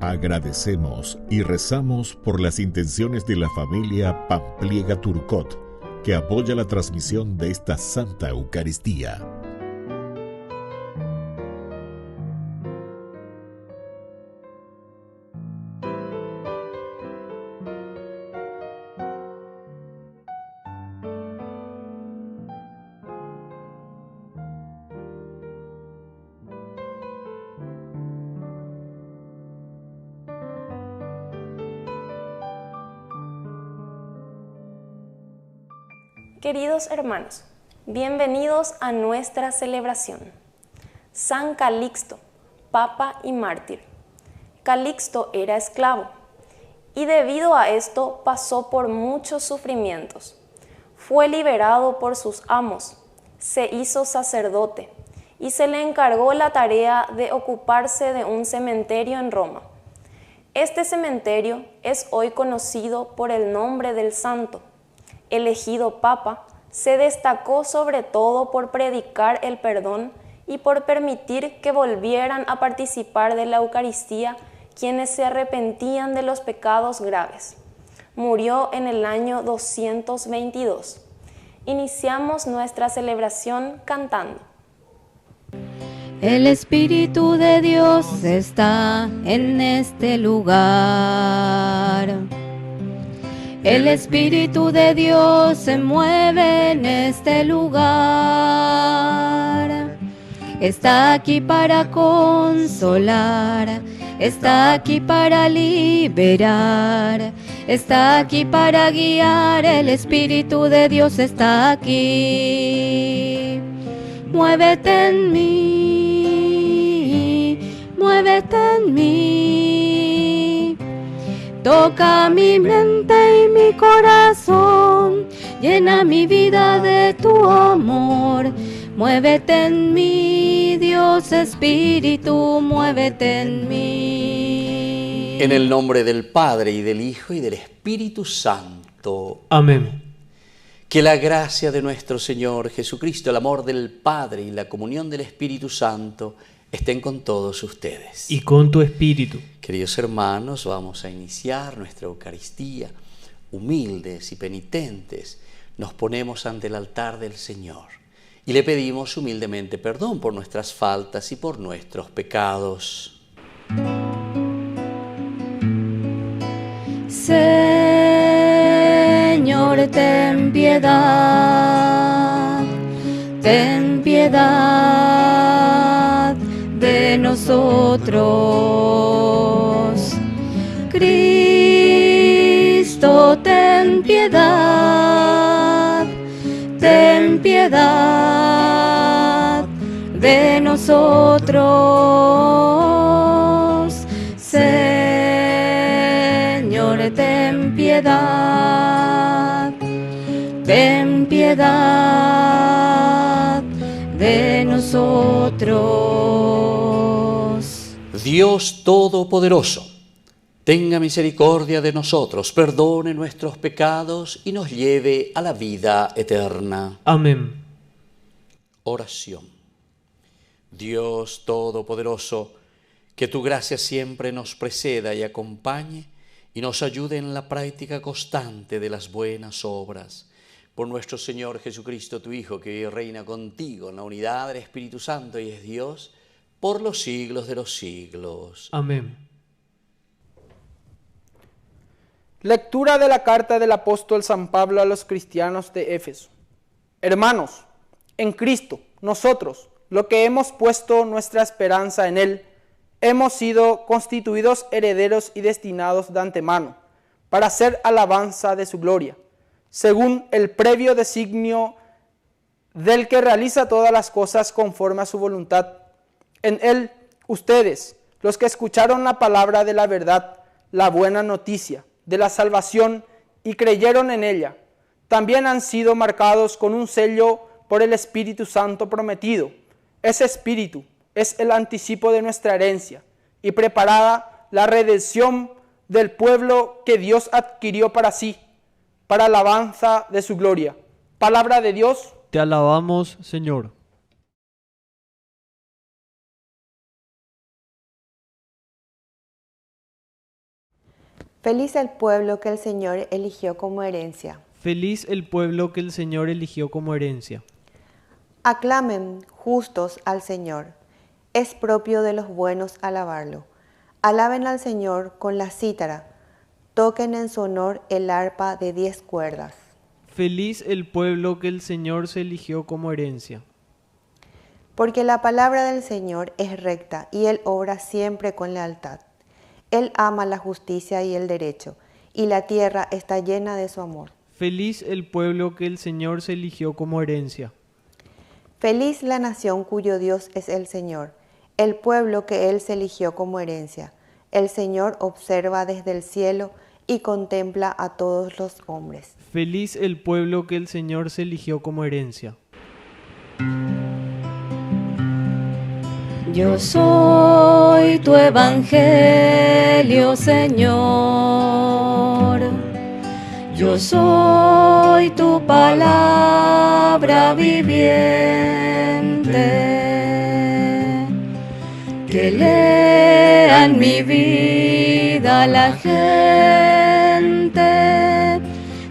Agradecemos y rezamos por las intenciones de la familia Pampliega Turcot, que apoya la transmisión de esta Santa Eucaristía. Queridos hermanos, bienvenidos a nuestra celebración. San Calixto, Papa y mártir. Calixto era esclavo y debido a esto pasó por muchos sufrimientos. Fue liberado por sus amos, se hizo sacerdote y se le encargó la tarea de ocuparse de un cementerio en Roma. Este cementerio es hoy conocido por el nombre del santo. Elegido papa, se destacó sobre todo por predicar el perdón y por permitir que volvieran a participar de la Eucaristía quienes se arrepentían de los pecados graves. Murió en el año 222. Iniciamos nuestra celebración cantando. El Espíritu de Dios está en este lugar. El Espíritu de Dios se mueve en este lugar. Está aquí para consolar, está aquí para liberar, está aquí para guiar. El Espíritu de Dios está aquí. Muévete en mí, muévete en mí. Toca mi mente y mi corazón, llena mi vida de tu amor. Muévete en mí, Dios Espíritu, muévete en mí. En el nombre del Padre, y del Hijo, y del Espíritu Santo. Amén. Que la gracia de nuestro Señor Jesucristo, el amor del Padre y la comunión del Espíritu Santo estén con todos ustedes. Y con tu espíritu. Queridos hermanos, vamos a iniciar nuestra Eucaristía. Humildes y penitentes, nos ponemos ante el altar del Señor y le pedimos humildemente perdón por nuestras faltas y por nuestros pecados. Señor, ten piedad, ten piedad de nosotros. Cristo, ten piedad de nosotros. Señor, ten piedad de nosotros. Dios Todopoderoso, tenga misericordia de nosotros, perdone nuestros pecados y nos lleve a la vida eterna. Amén. Oración. Dios Todopoderoso, que tu gracia siempre nos preceda y acompañe y nos ayude en la práctica constante de las buenas obras. Por nuestro Señor Jesucristo, tu Hijo, que vive y reina contigo en la unidad del Espíritu Santo y es Dios, por los siglos de los siglos. Amén. Lectura de la carta del apóstol San Pablo a los cristianos de Éfeso. Hermanos, en Cristo, nosotros, lo que hemos puesto nuestra esperanza en Él, hemos sido constituidos herederos y destinados de antemano, para hacer alabanza de su gloria, según el previo designio del que realiza todas las cosas conforme a su voluntad. En Él, ustedes, los que escucharon la palabra de la verdad, la buena noticia de la salvación y creyeron en ella, también han sido marcados con un sello por el Espíritu Santo prometido. Ese Espíritu es el anticipo de nuestra herencia y preparada la redención del pueblo que Dios adquirió para sí, para alabanza de su gloria. Palabra de Dios. Te alabamos, Señor. Feliz el pueblo que el Señor eligió como herencia. Feliz el pueblo que el Señor eligió como herencia. Aclamen justos al Señor. Es propio de los buenos alabarlo. Alaben al Señor con la cítara. Toquen en su honor el arpa de 10 cuerdas. Feliz el pueblo que el Señor se eligió como herencia. Porque la palabra del Señor es recta y Él obra siempre con lealtad. Él ama la justicia y el derecho, y la tierra está llena de su amor. Feliz el pueblo que el Señor se eligió como herencia. Feliz la nación cuyo Dios es el Señor, el pueblo que Él se eligió como herencia. El Señor observa desde el cielo y contempla a todos los hombres. Feliz el pueblo que el Señor se eligió como herencia. Yo soy tu evangelio, Señor. Yo soy tu palabra viviente. Que lean mi vida la gente,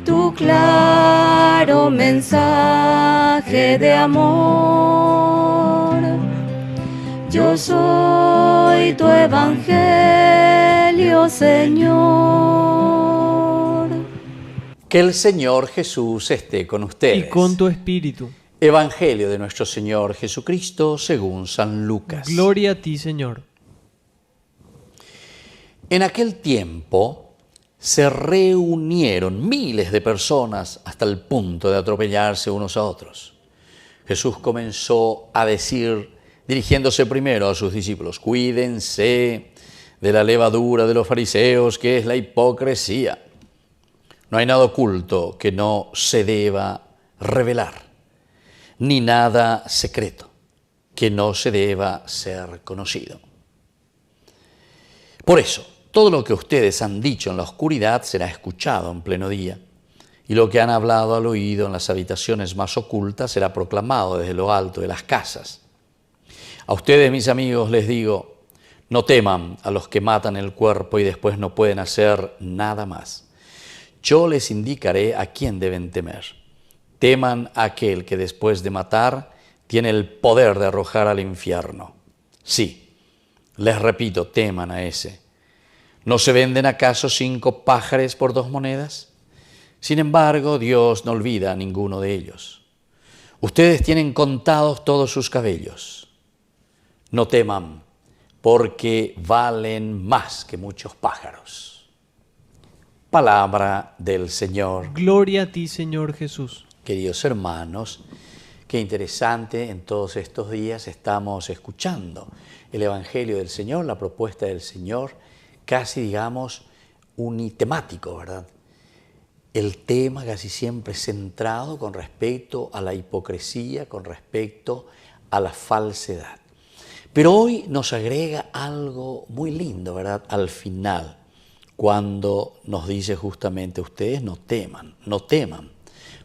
tu claro mensaje de amor. Yo soy tu evangelio, Señor. Que el Señor Jesús esté con ustedes. Y con tu espíritu. Evangelio de nuestro Señor Jesucristo según San Lucas. Gloria a ti, Señor. En aquel tiempo se reunieron miles de personas hasta el punto de atropellarse unos a otros. Jesús comenzó a decir, dirigiéndose primero a sus discípulos: cuídense de la levadura de los fariseos, que es la hipocresía. No hay nada oculto que no se deba revelar, ni nada secreto que no se deba ser conocido. Por eso, todo lo que ustedes han dicho en la oscuridad será escuchado en pleno día, y lo que han hablado al oído en las habitaciones más ocultas será proclamado desde lo alto de las casas. A ustedes, mis amigos, les digo, no teman a los que matan el cuerpo y después no pueden hacer nada más. Yo les indicaré a quién deben temer. Teman a aquel que después de matar tiene el poder de arrojar al infierno. Sí, les repito, teman a ese. ¿No se venden acaso 5 pájaros por 2 monedas? Sin embargo, Dios no olvida a ninguno de ellos. Ustedes tienen contados todos sus cabellos. No teman, porque valen más que muchos pájaros. Palabra del Señor. Gloria a ti, Señor Jesús. Queridos hermanos, qué interesante, en todos estos días estamos escuchando el Evangelio del Señor, la propuesta del Señor, casi digamos unitemático, ¿verdad? El tema casi siempre centrado con respecto a la hipocresía, con respecto a la falsedad. Pero hoy nos agrega algo muy lindo, ¿verdad? Al final, cuando nos dice justamente, ustedes no teman,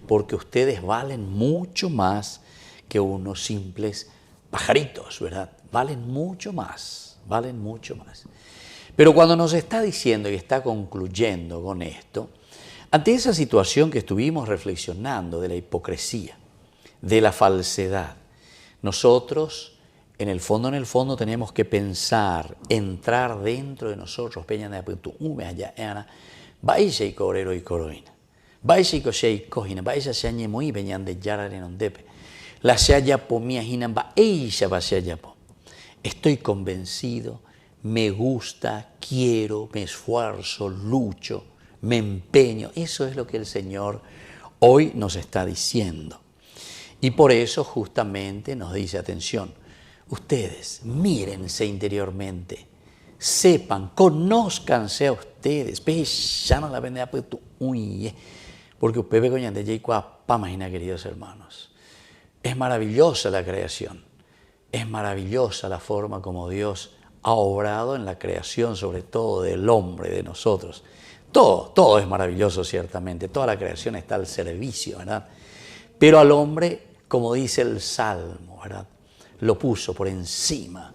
porque ustedes valen mucho más que unos simples pajaritos, ¿verdad? Valen mucho más. Pero cuando nos está diciendo y está concluyendo con esto, ante esa situación que estuvimos reflexionando de la hipocresía, de la falsedad, nosotros en el fondo tenemos que pensar, entrar dentro de nosotros, estoy convencido, me gusta, quiero, me esfuerzo, lucho, me empeño. Eso es lo que el Señor hoy nos está diciendo. Y por eso justamente nos dice, atención, ustedes mírense interiormente, sepan, conózcanse a ustedes. Porque ustedes imagina, queridos hermanos, es maravillosa la creación, es maravillosa la forma como Dios ha obrado en la creación, sobre todo del hombre, de nosotros. Todo es maravilloso, ciertamente, toda la creación está al servicio, ¿verdad? Pero al hombre, como dice el Salmo, ¿verdad?, lo puso por encima.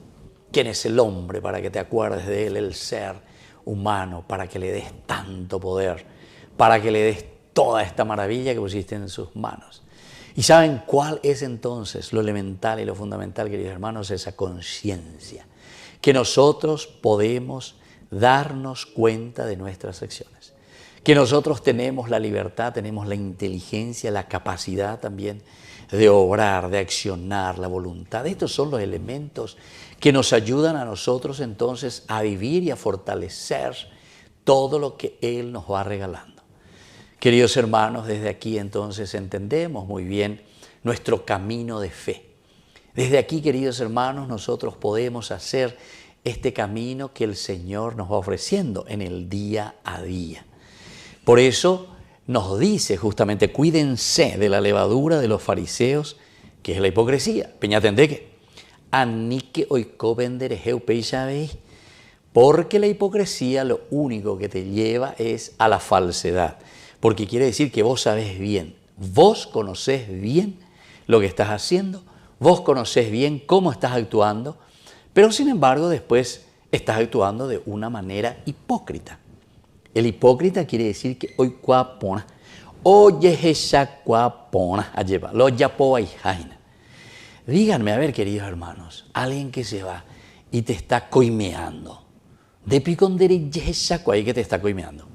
¿Quién es el hombre para que te acuerdes de él, el ser humano para que le des tanto poder, para que le des toda esta maravilla que pusiste en sus manos. ¿Y saben cuál es entonces lo elemental y lo fundamental, queridos hermanos? Esa conciencia, que nosotros podemos darnos cuenta de nuestras acciones, que nosotros tenemos la libertad, tenemos la inteligencia, la capacidad también de obrar, de accionar, la voluntad. Estos son los elementos que nos ayudan a nosotros entonces a vivir y a fortalecer todo lo que Él nos va regalando. Queridos hermanos, desde aquí entonces entendemos muy bien nuestro camino de fe. Desde aquí, queridos hermanos, nosotros podemos hacer este camino que el Señor nos va ofreciendo en el día a día. Por eso nos dice justamente, cuídense de la levadura de los fariseos, que es la hipocresía. Peñatendeque, anique oiko venderejeu peisabeis. Porque la hipocresía lo único que te lleva es a la falsedad. Porque quiere decir que vos sabés bien, vos conocés bien lo que estás haciendo, vos conocés bien cómo estás actuando, pero sin embargo después estás actuando de una manera hipócrita. El hipócrita quiere decir que hoy cuapona, oye esa cuapona, alleva, lo yapo jaina. Díganme, a ver, queridos hermanos, alguien que se va y te está coimeando, de picondere esa cuay que te está coimeando.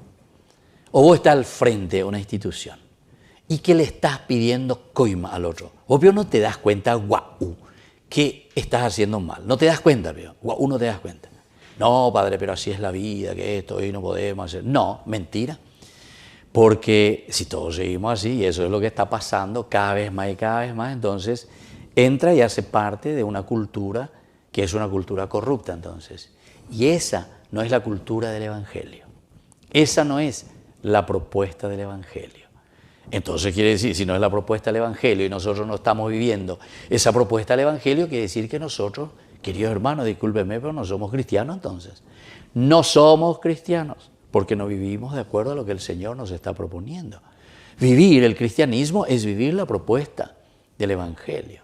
O vos estás al frente de una institución y que le estás pidiendo coima al otro. Obvio no te das cuenta, guau, que estás haciendo mal. No te das cuenta, guau, no te das cuenta. No, padre, pero así es la vida, que esto hoy no podemos hacer. No, mentira. Porque si todos seguimos así, y eso es lo que está pasando cada vez más y cada vez más, entonces entra y hace parte de una cultura que es una cultura corrupta entonces. Y esa no es la cultura del Evangelio. Esa no es la propuesta del Evangelio. Entonces quiere decir, si no es la propuesta del Evangelio y nosotros no estamos viviendo esa propuesta del Evangelio, quiere decir que nosotros, queridos hermanos, discúlpenme, pero no somos cristianos entonces. No somos cristianos porque no vivimos de acuerdo a lo que el Señor nos está proponiendo. Vivir el cristianismo es vivir la propuesta del Evangelio.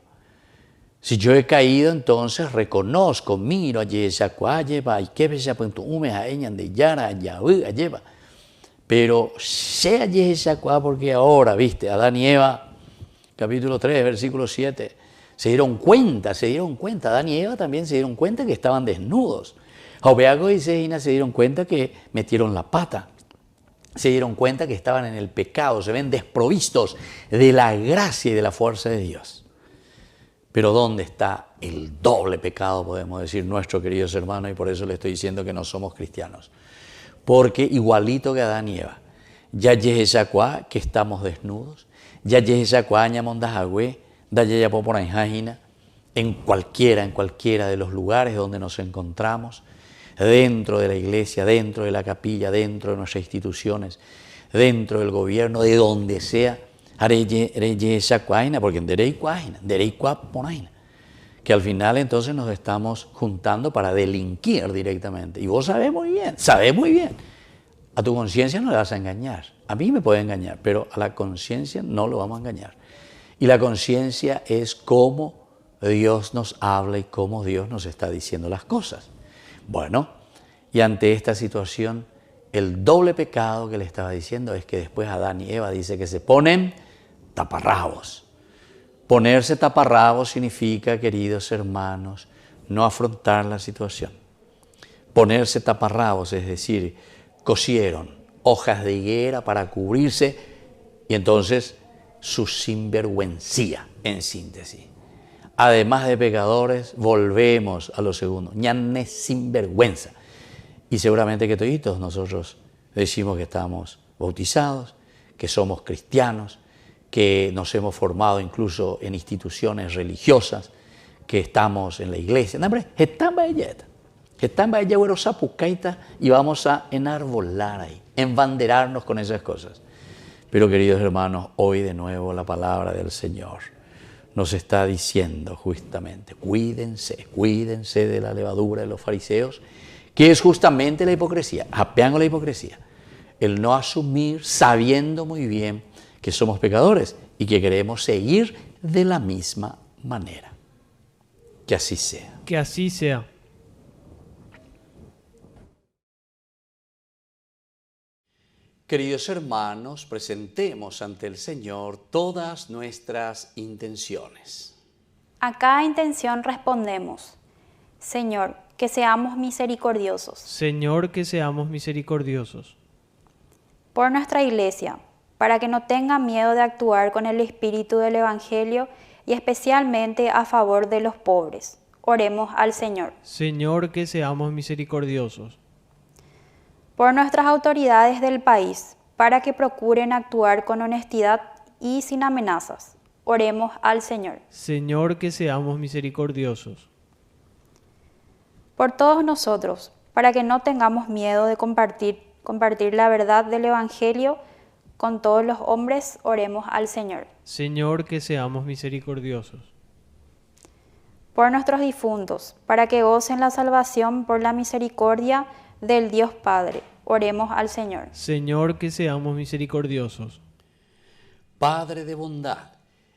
Si yo he caído, entonces reconozco, miro, pero sea esa porque ahora, viste, Adán y Eva, capítulo 3, versículo 7, se dieron cuenta, Adán y Eva también se dieron cuenta que estaban desnudos. Jobeago y Seina se dieron cuenta que metieron la pata, se dieron cuenta que estaban en el pecado, se ven desprovistos de la gracia y de la fuerza de Dios. Pero ¿dónde está el doble pecado, podemos decir, nuestros queridos hermanos? Y por eso le estoy diciendo que no somos cristianos. Porque igualito que Adán y Eva, ya yeheshacuá, que estamos desnudos, ya yeheshacuá ñamondajagüe, da yayapoporanjajina, en cualquiera de los lugares donde nos encontramos, dentro de la iglesia, dentro de la capilla, dentro de nuestras instituciones, dentro del gobierno, de donde sea, porque en dereikuaina, que al final entonces nos estamos juntando para delinquir directamente. Y vos sabés muy bien, a tu conciencia no le vas a engañar. A mí me puede engañar, pero a la conciencia no lo vamos a engañar. Y la conciencia es cómo Dios nos habla y cómo Dios nos está diciendo las cosas. Bueno, y ante esta situación, el doble pecado que le estaba diciendo es que después Adán y Eva dice que se ponen taparrabos. Ponerse taparrabos significa, queridos hermanos, no afrontar la situación. Ponerse taparrabos, es decir, cosieron hojas de higuera para cubrirse y entonces su sinvergüencía, en síntesis. Además de pecadores, volvemos a lo segundo, ñanes sinvergüenza. Y seguramente que todos nosotros decimos que estamos bautizados, que somos cristianos, que nos hemos formado incluso en instituciones religiosas, que estamos en la iglesia. No, hombre, y vamos a enarbolar ahí, embanderarnos con esas cosas. Pero queridos hermanos, hoy de nuevo la palabra del Señor nos está diciendo justamente, cuídense de la levadura de los fariseos, que es justamente la hipocresía, apeando la hipocresía, el no asumir sabiendo muy bien que somos pecadores y que queremos seguir de la misma manera. Que así sea. Que así sea. Queridos hermanos, presentemos ante el Señor todas nuestras intenciones. A cada intención respondemos: Señor, que seamos misericordiosos. Señor, que seamos misericordiosos. Por nuestra Iglesia, para que no tenga miedo de actuar con el espíritu del Evangelio y especialmente a favor de los pobres. Oremos al Señor. Señor, que seamos misericordiosos. Por nuestras autoridades del país, para que procuren actuar con honestidad y sin amenazas. Oremos al Señor. Señor, que seamos misericordiosos. Por todos nosotros, para que no tengamos miedo de compartir la verdad del Evangelio con todos los hombres, oremos al Señor. Señor, que seamos misericordiosos. Por nuestros difuntos, para que gocen la salvación por la misericordia del Dios Padre, oremos al Señor. Señor, que seamos misericordiosos. Padre de bondad,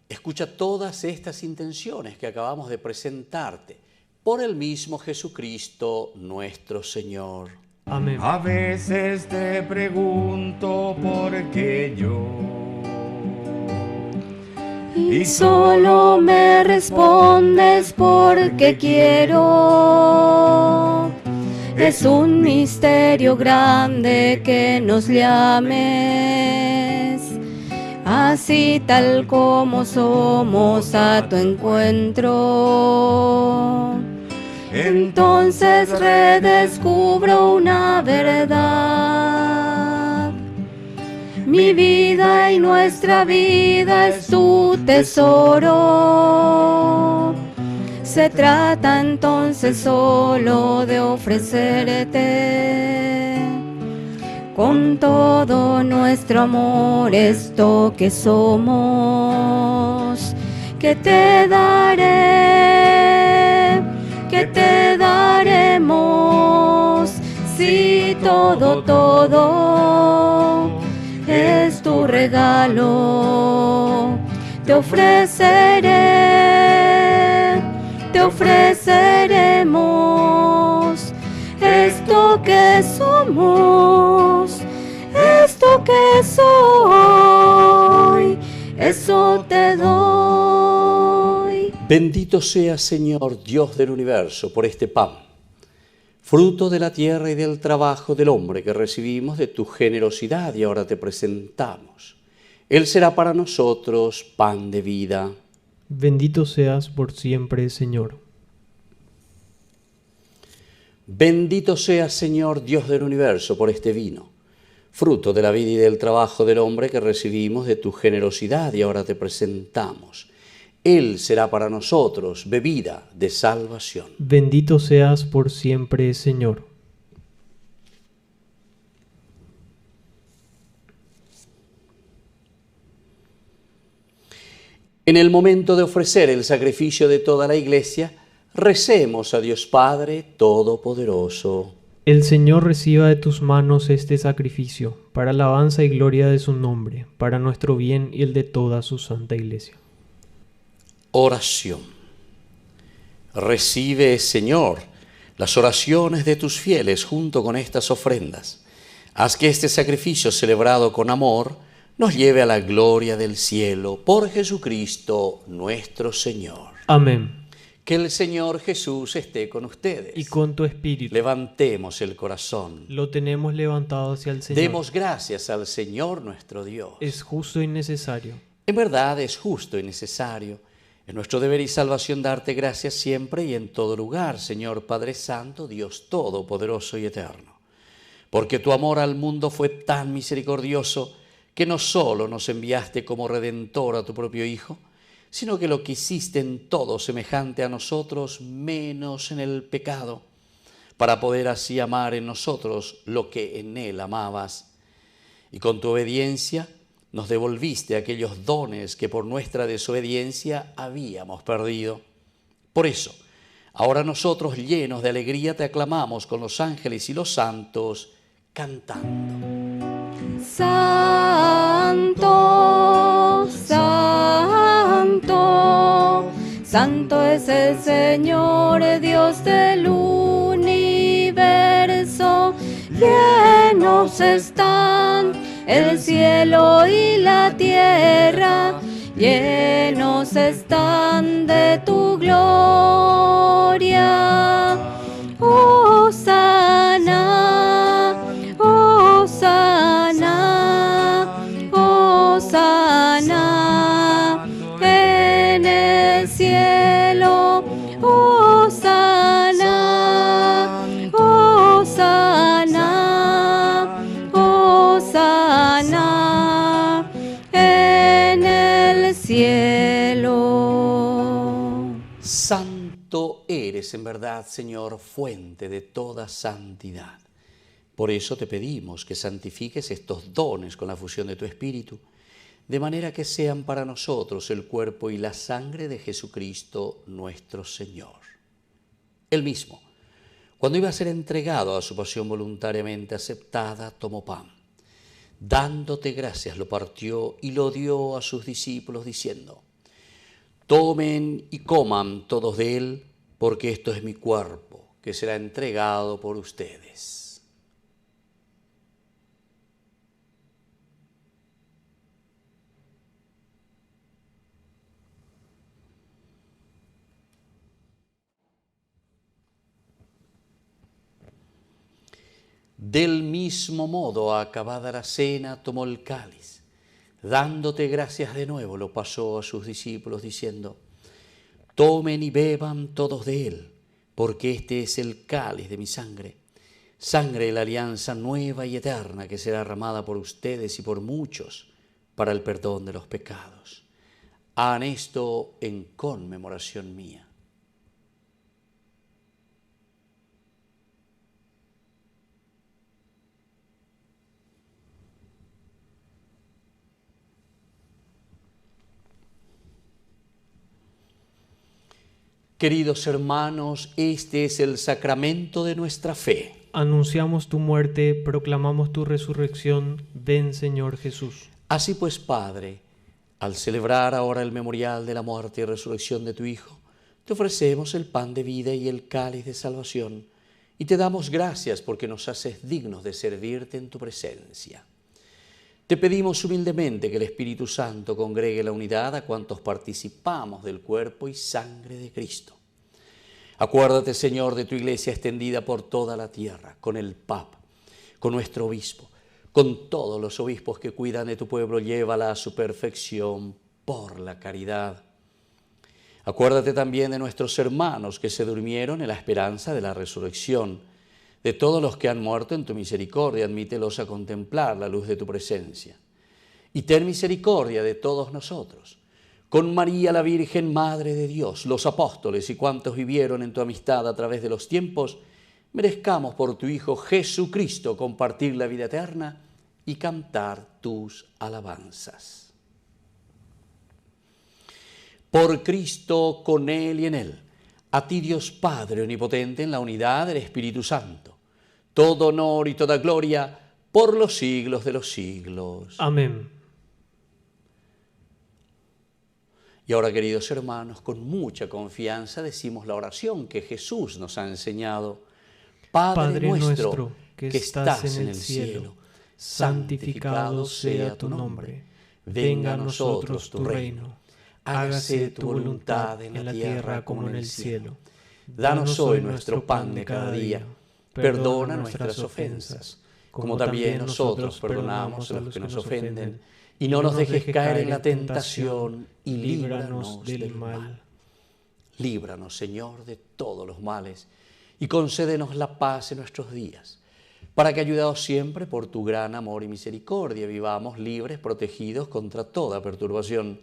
escucha todas estas intenciones que acabamos de presentarte por el mismo Jesucristo nuestro Señor. Amén. A veces te pregunto por qué yo, y solo me respondes porque quiero. Es un misterio grande que nos llames, así tal como somos a tu encuentro. Entonces redescubro una verdad. Mi vida y nuestra vida es tu tesoro. Se trata entonces solo de ofrecerte con todo nuestro amor esto que somos. Que te daremos, si todo es tu regalo. Te ofreceremos esto que somos, esto que soy, eso te doy. Bendito sea, Señor, Dios del universo, por este pan, fruto de la tierra y del trabajo del hombre que recibimos de tu generosidad y ahora te presentamos. Él será para nosotros pan de vida. Bendito seas por siempre, Señor. Bendito seas, Señor, Dios del universo, por este vino, fruto de la vida y del trabajo del hombre que recibimos de tu generosidad y ahora te presentamos. Él será para nosotros bebida de salvación. Bendito seas por siempre, Señor. En el momento de ofrecer el sacrificio de toda la Iglesia, recemos a Dios Padre Todopoderoso. El Señor reciba de tus manos este sacrificio, para alabanza y gloria de su nombre, para nuestro bien y el de toda su santa Iglesia. Oración. Recibe, Señor, las oraciones de tus fieles junto con estas ofrendas. Haz que este sacrificio celebrado con amor nos lleve a la gloria del cielo, por Jesucristo nuestro Señor. Amén. Que el Señor Jesús esté con ustedes. Y con tu espíritu. Levantemos el corazón. Lo tenemos levantado hacia el Señor. Demos gracias al Señor nuestro Dios. Es justo y necesario. En verdad es justo y necesario. Es nuestro deber y salvación darte gracias siempre y en todo lugar, Señor Padre Santo, Dios Todopoderoso y Eterno. Porque tu amor al mundo fue tan misericordioso que no solo nos enviaste como Redentor a tu propio Hijo, sino que lo quisiste en todo semejante a nosotros, menos en el pecado, para poder así amar en nosotros lo que en Él amabas. Y con tu obediencia nos devolviste aquellos dones que por nuestra desobediencia habíamos perdido. Por eso, ahora nosotros, llenos de alegría, te aclamamos con los ángeles y los santos, cantando. Santo, santo, santo es el Señor, Dios del universo. Llenos están el cielo y la tierra llenos están de tu gloria. Hosana, Hosana, Hosana en el cielo. Hosana, Hosana, Hosana en el cielo. Santo eres en verdad, Señor, fuente de toda santidad. Por eso te pedimos que santifiques estos dones con la fusión de tu Espíritu, de manera que sean para nosotros el cuerpo y la sangre de Jesucristo nuestro Señor. Él mismo, cuando iba a ser entregado a su pasión voluntariamente aceptada, tomó pan. Dándote gracias, lo partió y lo dio a sus discípulos, diciendo: tomen y coman todos de él, porque esto es mi cuerpo, que será entregado por ustedes. Del mismo modo, acabada la cena, tomó el cáliz. Dándote gracias de nuevo, lo pasó a sus discípulos, diciendo: tomen y beban todos de él, porque este es el cáliz de mi sangre, sangre de la alianza nueva y eterna, que será derramada por ustedes y por muchos para el perdón de los pecados. Hagan esto en conmemoración mía. Queridos hermanos, este es el sacramento de nuestra fe. Anunciamos tu muerte, proclamamos tu resurrección. Ven, Señor Jesús. Así pues, Padre, al celebrar ahora el memorial de la muerte y resurrección de tu Hijo, te ofrecemos el pan de vida y el cáliz de salvación, y te damos gracias porque nos haces dignos de servirte en tu presencia. Te pedimos humildemente que el Espíritu Santo congregue la unidad a cuantos participamos del cuerpo y sangre de Cristo. Acuérdate, Señor, de tu Iglesia extendida por toda la tierra, con el Papa, con nuestro obispo, con todos los obispos que cuidan de tu pueblo, llévala a su perfección por la caridad. Acuérdate también de nuestros hermanos que se durmieron en la esperanza de la resurrección. De todos los que han muerto en tu misericordia, admítelos a contemplar la luz de tu presencia. Y ten misericordia de todos nosotros, con María la Virgen, Madre de Dios, los apóstoles y cuantos vivieron en tu amistad a través de los tiempos, merezcamos por tu Hijo Jesucristo compartir la vida eterna y cantar tus alabanzas. Por Cristo, con Él y en Él, a ti Dios Padre Omnipotente, en la unidad del Espíritu Santo, todo honor y toda gloria por los siglos de los siglos. Amén. Y ahora, queridos hermanos, con mucha confianza decimos la oración que Jesús nos ha enseñado. Padre nuestro que estás en el cielo, santificado sea tu nombre. Venga a nosotros tu reino. Hágase tu voluntad en la tierra como en el cielo. Danos hoy nuestro pan de cada día. Perdona nuestras ofensas, como también nosotros perdonamos a los que nos ofenden. Y no nos dejes caer en la tentación, y líbranos del mal. Líbranos, Señor, de todos los males, y concédenos la paz en nuestros días, para que, ayudados siempre por tu gran amor y misericordia, vivamos libres, protegidos contra toda perturbación,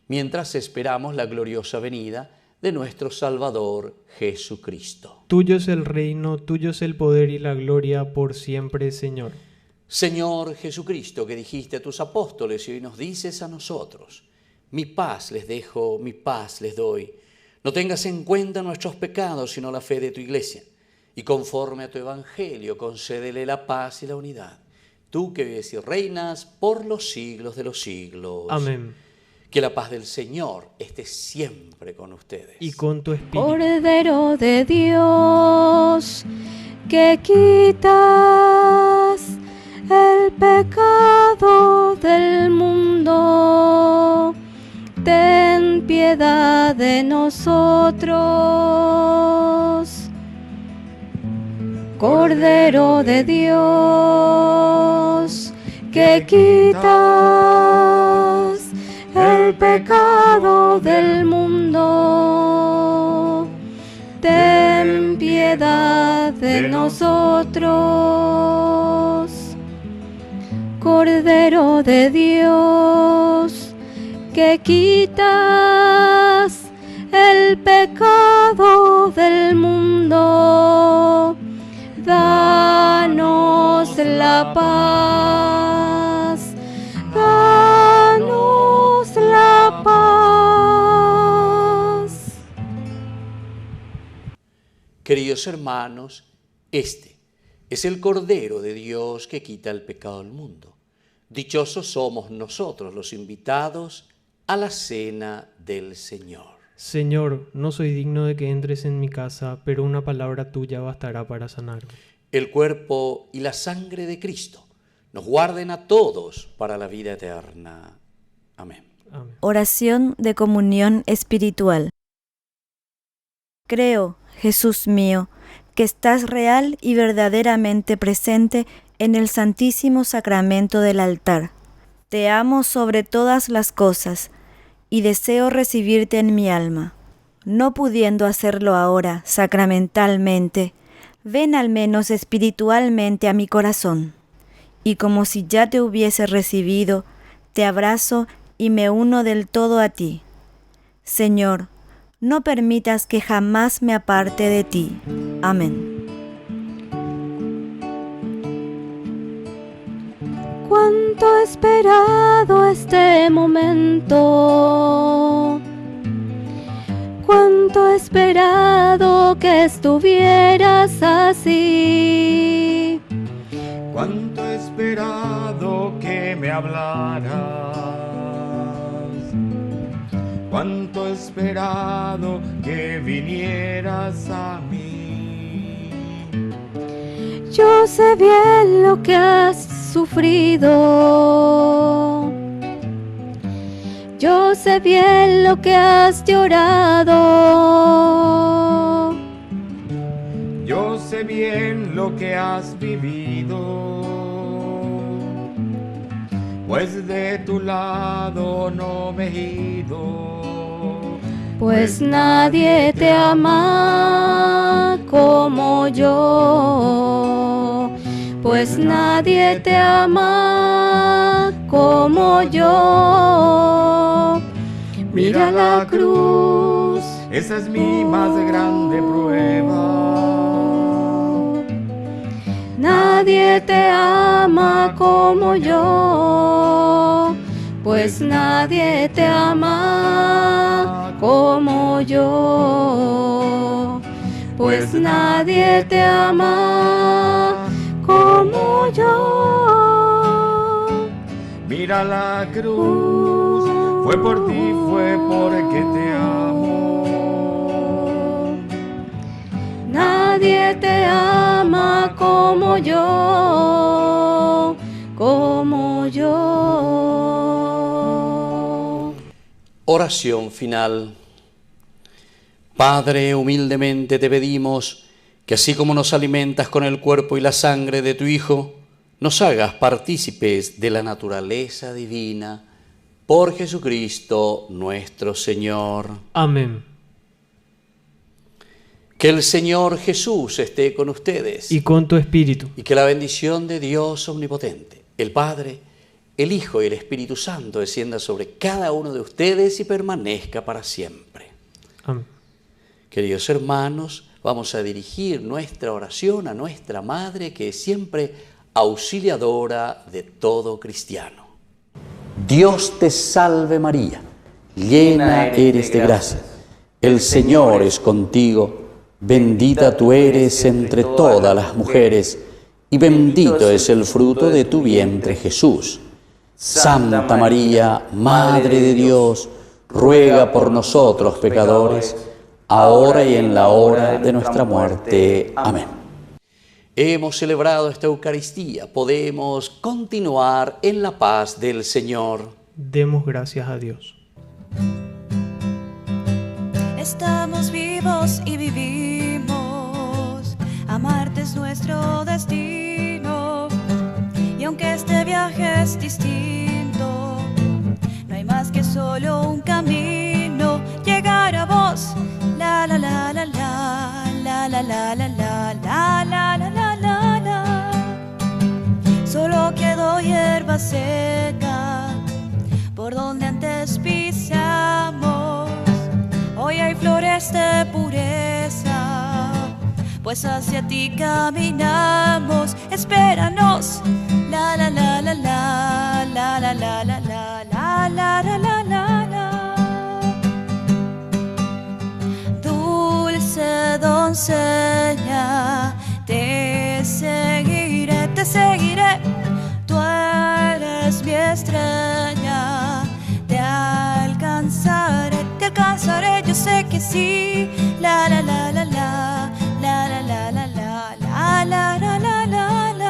mientras esperamos la gloriosa venida de nuestro Salvador Jesucristo. Tuyo es el reino, tuyo es el poder y la gloria por siempre, Señor. Señor Jesucristo, que dijiste a tus apóstoles y hoy nos dices a nosotros: mi paz les dejo, mi paz les doy. No tengas en cuenta nuestros pecados, sino la fe de tu Iglesia. Y conforme a tu Evangelio, concédele la paz y la unidad. Tú que vives y reinas por los siglos de los siglos. Amén. Que la paz del Señor esté siempre con ustedes. Y con tu espíritu. Cordero de Dios, que quitas el el pecado del mundo, ten piedad de nosotros. Cordero de Dios, que quitas el pecado del mundo, ten piedad de nosotros. Cordero de Dios, que quitas el pecado del mundo, danos la paz, danos la paz. Queridos hermanos, este es el Cordero de Dios que quita el pecado del mundo. Dichosos somos nosotros los invitados a la cena del Señor. Señor, no soy digno de que entres en mi casa, pero una palabra tuya bastará para sanarme. El cuerpo y la sangre de Cristo nos guarden a todos para la vida eterna. Amén. Amén. Oración de comunión espiritual. Creo, Jesús mío, que estás real y verdaderamente presente en el Santísimo Sacramento del altar. Te amo sobre todas las cosas y deseo recibirte en mi alma. No pudiendo hacerlo ahora sacramentalmente, ven al menos espiritualmente a mi corazón. Y como si ya te hubiese recibido, te abrazo y me uno del todo a ti. Señor, no permitas que jamás me aparte de ti. Amén. Cuánto he esperado este momento, cuánto he esperado que estuvieras así, cuánto he esperado que me hablaras, cuánto he esperado que vinieras a mí. Yo sé bien lo que has sufrido, yo sé bien lo que has llorado, yo sé bien lo que has vivido, pues de tu lado no me he ido. Pues nadie te ama como yo, pues nadie te ama como yo. Mira la cruz, esa es mi más grande prueba. Nadie te ama como yo, pues nadie te ama como yo, pues nadie te ama como yo. Mira la cruz, fue por ti, fue porque te amo. Nadie te ama como yo, como yo. Oración final. Padre, humildemente te pedimos que así como nos alimentas con el cuerpo y la sangre de tu Hijo, nos hagas partícipes de la naturaleza divina, por Jesucristo nuestro Señor. Amén. Que el Señor Jesús esté con ustedes. Y con tu espíritu. Y que la bendición de Dios omnipotente, el Padre, el Hijo y el Espíritu Santo descienda sobre cada uno de ustedes y permanezca para siempre. Amén. Queridos hermanos, vamos a dirigir nuestra oración a nuestra Madre, que es siempre auxiliadora de todo cristiano. Dios te salve María, llena eres de gracia, el Señor es contigo, bendita tú eres entre todas las mujeres, y bendito es el fruto de tu vientre Jesús. Santa María, Madre de Dios, ruega por nosotros pecadores, ahora y en la hora de nuestra muerte. Amén. hemos celebrado esta Eucaristía, podemos continuar en la paz del Señor. Demos gracias a Dios. Estamos vivos y vivimos, amarte es nuestro destino. Y aunque este viaje es distinto, no hay más que solo un camino. Llegar a vos, la la la la la, la la la la la, la la la la la la. Solo quedó hierba seca por donde antes pisamos. Hoy hay flores de pureza, pues hacia ti caminamos. Espéranos, la la la la la, la la la la la, la la la la la la. Dulce doncella, te seguiré, te seguiré. Tú eres mi estrella, te alcanzaré, yo sé que sí. La la la la la, la la la la la, la la la la la la.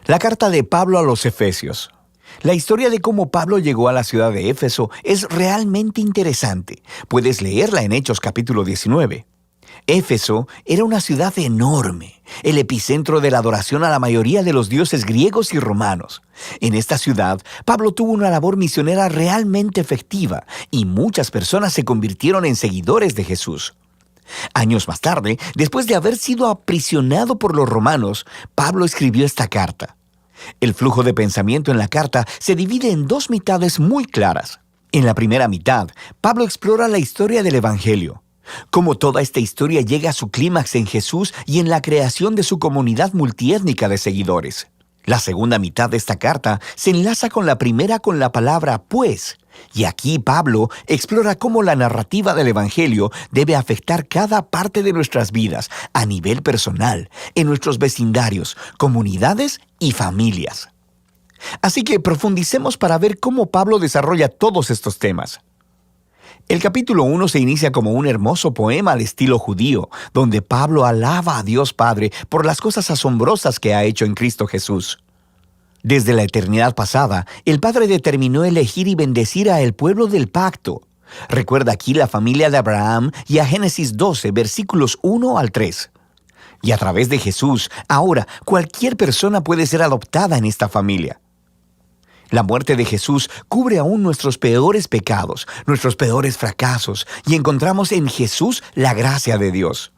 La carta de Pablo a los Efesios. La historia de cómo Pablo llegó a la ciudad de Éfeso es realmente interesante. Puedes leerla en Hechos capítulo 19. Éfeso era una ciudad enorme, el epicentro de la adoración a la mayoría de los dioses griegos y romanos. En esta ciudad, Pablo tuvo una labor misionera realmente efectiva y muchas personas se convirtieron en seguidores de Jesús. Años más tarde, después de haber sido aprisionado por los romanos, Pablo escribió esta carta. El flujo de pensamiento en la carta se divide en dos mitades muy claras. En la primera mitad, Pablo explora la historia del Evangelio, cómo toda esta historia llega a su clímax en Jesús y en la creación de su comunidad multiétnica de seguidores. La segunda mitad de esta carta se enlaza con la primera con la palabra pues, y aquí Pablo explora cómo la narrativa del Evangelio debe afectar cada parte de nuestras vidas, a nivel personal, en nuestros vecindarios, comunidades y familias. Así que profundicemos para ver cómo Pablo desarrolla todos estos temas. El capítulo 1 se inicia como un hermoso poema al estilo judío, donde Pablo alaba a Dios Padre por las cosas asombrosas que ha hecho en Cristo Jesús. Desde la eternidad pasada, el Padre determinó elegir y bendecir a el pueblo del pacto. Recuerda aquí la familia de Abraham y a Génesis 12, versículos 1 al 3. Y a través de Jesús, ahora cualquier persona puede ser adoptada en esta familia. La muerte de Jesús cubre aún nuestros peores pecados, nuestros peores fracasos, y encontramos en Jesús la gracia de Dios.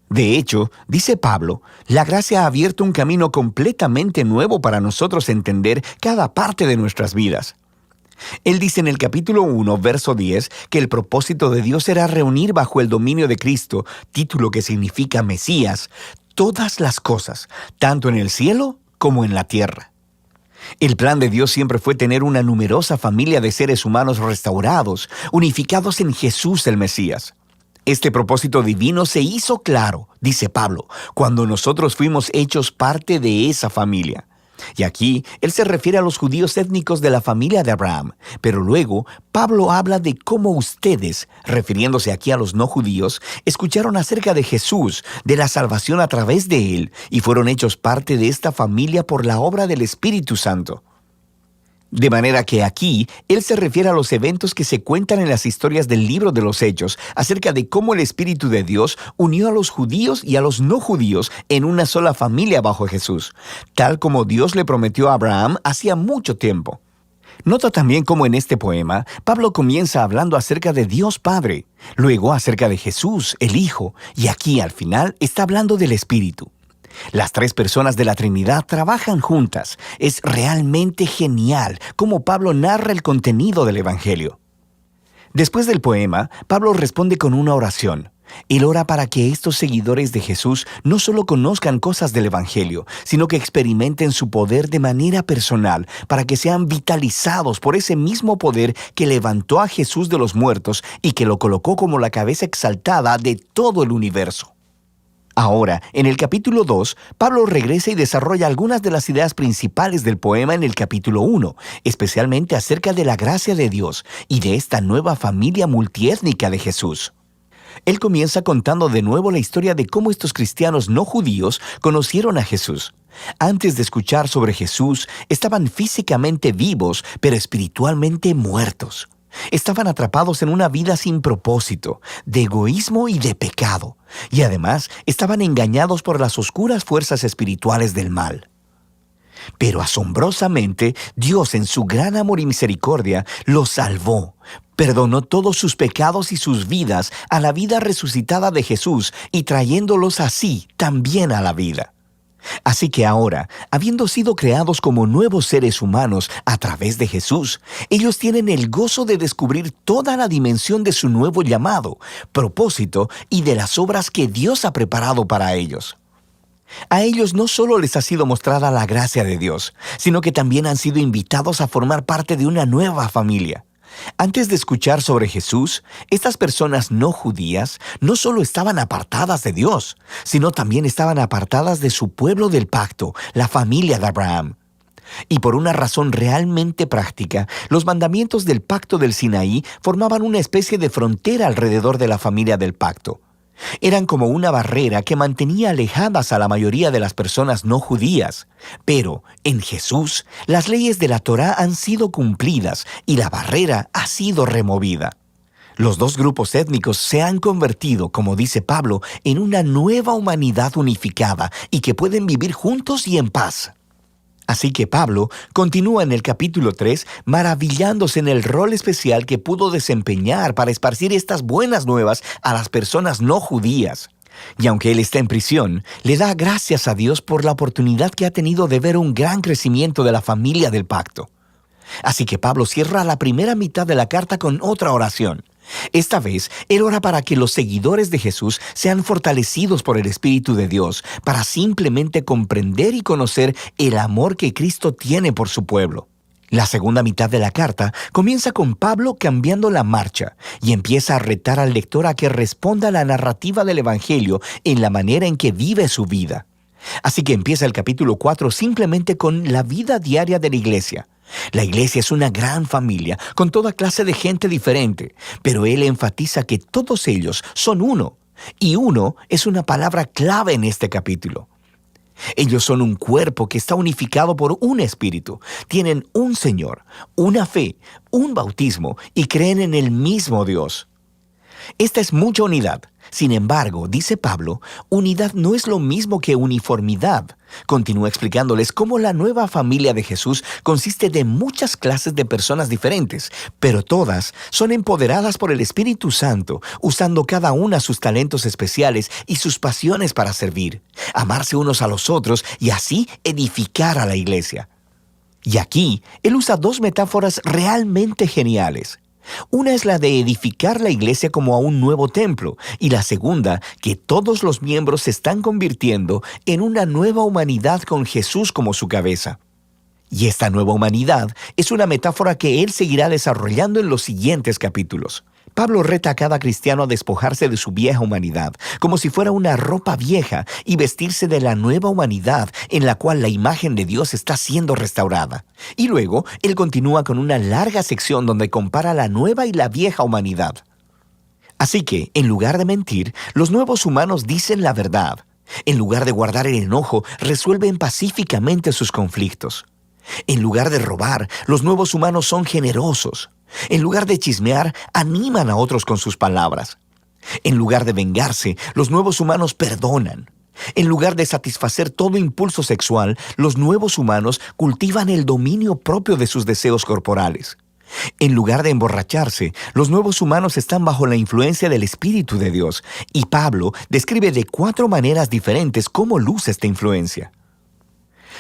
De hecho, dice Pablo, la gracia ha abierto un camino completamente nuevo para nosotros entender cada parte de nuestras vidas. Él dice en el capítulo 1, verso 10, que el propósito de Dios era reunir bajo el dominio de Cristo, título que significa Mesías, todas las cosas, tanto en el cielo como en la tierra. El plan de Dios siempre fue tener una numerosa familia de seres humanos restaurados, unificados en Jesús el Mesías. Este propósito divino se hizo claro, dice Pablo, cuando nosotros fuimos hechos parte de esa familia. Y aquí él se refiere a los judíos étnicos de la familia de Abraham, pero luego Pablo habla de cómo ustedes, refiriéndose aquí a los no judíos, escucharon acerca de Jesús, de la salvación a través de él, y fueron hechos parte de esta familia por la obra del Espíritu Santo. De manera que aquí, él se refiere a los eventos que se cuentan en las historias del libro de los Hechos, acerca de cómo el Espíritu de Dios unió a los judíos y a los no judíos en una sola familia bajo Jesús, tal como Dios le prometió a Abraham hacía mucho tiempo. Nota también cómo en este poema, Pablo comienza hablando acerca de Dios Padre, luego acerca de Jesús, el Hijo, y aquí al final está hablando del Espíritu. Las tres personas de la Trinidad trabajan juntas. Es realmente genial cómo Pablo narra el contenido del Evangelio. Después del poema, Pablo responde con una oración. Él ora para que estos seguidores de Jesús no solo conozcan cosas del Evangelio, sino que experimenten su poder de manera personal, para que sean vitalizados por ese mismo poder que levantó a Jesús de los muertos y que lo colocó como la cabeza exaltada de todo el universo. Ahora, en el capítulo 2, Pablo regresa y desarrolla algunas de las ideas principales del poema en el capítulo 1, especialmente acerca de la gracia de Dios y de esta nueva familia multiétnica de Jesús. Él comienza contando de nuevo la historia de cómo estos cristianos no judíos conocieron a Jesús. Antes de escuchar sobre Jesús, estaban físicamente vivos, pero espiritualmente muertos. Estaban atrapados en una vida sin propósito, de egoísmo y de pecado, y además estaban engañados por las oscuras fuerzas espirituales del mal. Pero asombrosamente, Dios en su gran amor y misericordia los salvó, perdonó todos sus pecados y sus vidas a la vida resucitada de Jesús y trayéndolos así también a la vida. Así que ahora, habiendo sido creados como nuevos seres humanos a través de Jesús, ellos tienen el gozo de descubrir toda la dimensión de su nuevo llamado, propósito y de las obras que Dios ha preparado para ellos. A ellos no solo les ha sido mostrada la gracia de Dios, sino que también han sido invitados a formar parte de una nueva familia. Antes de escuchar sobre Jesús, estas personas no judías no solo estaban apartadas de Dios, sino también estaban apartadas de su pueblo del pacto, la familia de Abraham. Y por una razón realmente práctica, los mandamientos del pacto del Sinaí formaban una especie de frontera alrededor de la familia del pacto. Eran como una barrera que mantenía alejadas a la mayoría de las personas no judías. Pero en Jesús, las leyes de la Torá han sido cumplidas y la barrera ha sido removida. Los dos grupos étnicos se han convertido, como dice Pablo, en una nueva humanidad unificada y que pueden vivir juntos y en paz. Así que Pablo continúa en el capítulo 3 maravillándose en el rol especial que pudo desempeñar para esparcir estas buenas nuevas a las personas no judías. Y aunque él está en prisión, le da gracias a Dios por la oportunidad que ha tenido de ver un gran crecimiento de la familia del pacto. Así que Pablo cierra la primera mitad de la carta con otra oración. Esta vez, él ora para que los seguidores de Jesús sean fortalecidos por el Espíritu de Dios, para simplemente comprender y conocer el amor que Cristo tiene por su pueblo. La segunda mitad de la carta comienza con Pablo cambiando la marcha y empieza a retar al lector a que responda a la narrativa del Evangelio en la manera en que vive su vida. Así que empieza el capítulo 4 simplemente con la vida diaria de la iglesia. La iglesia es una gran familia, con toda clase de gente diferente, pero él enfatiza que todos ellos son uno, y uno es una palabra clave en este capítulo. Ellos son un cuerpo que está unificado por un espíritu, tienen un Señor, una fe, un bautismo, y creen en el mismo Dios. Esta es mucha unidad. Sin embargo, dice Pablo, unidad no es lo mismo que uniformidad. Continúa explicándoles cómo la nueva familia de Jesús consiste de muchas clases de personas diferentes, pero todas son empoderadas por el Espíritu Santo, usando cada una sus talentos especiales y sus pasiones para servir, amarse unos a los otros y así edificar a la iglesia. Y aquí, él usa dos metáforas realmente geniales. Una es la de edificar la iglesia como a un nuevo templo, y la segunda, que todos los miembros se están convirtiendo en una nueva humanidad con Jesús como su cabeza. Y esta nueva humanidad es una metáfora que él seguirá desarrollando en los siguientes capítulos. Pablo reta a cada cristiano a despojarse de su vieja humanidad, como si fuera una ropa vieja, y vestirse de la nueva humanidad en la cual la imagen de Dios está siendo restaurada. Y luego, él continúa con una larga sección donde compara la nueva y la vieja humanidad. Así que, en lugar de mentir, los nuevos humanos dicen la verdad. En lugar de guardar el enojo, resuelven pacíficamente sus conflictos. En lugar de robar, los nuevos humanos son generosos. En lugar de chismear, animan a otros con sus palabras. En lugar de vengarse, los nuevos humanos perdonan. En lugar de satisfacer todo impulso sexual, los nuevos humanos cultivan el dominio propio de sus deseos corporales. En lugar de emborracharse, los nuevos humanos están bajo la influencia del Espíritu de Dios, y Pablo describe de 4 maneras diferentes cómo luce esta influencia.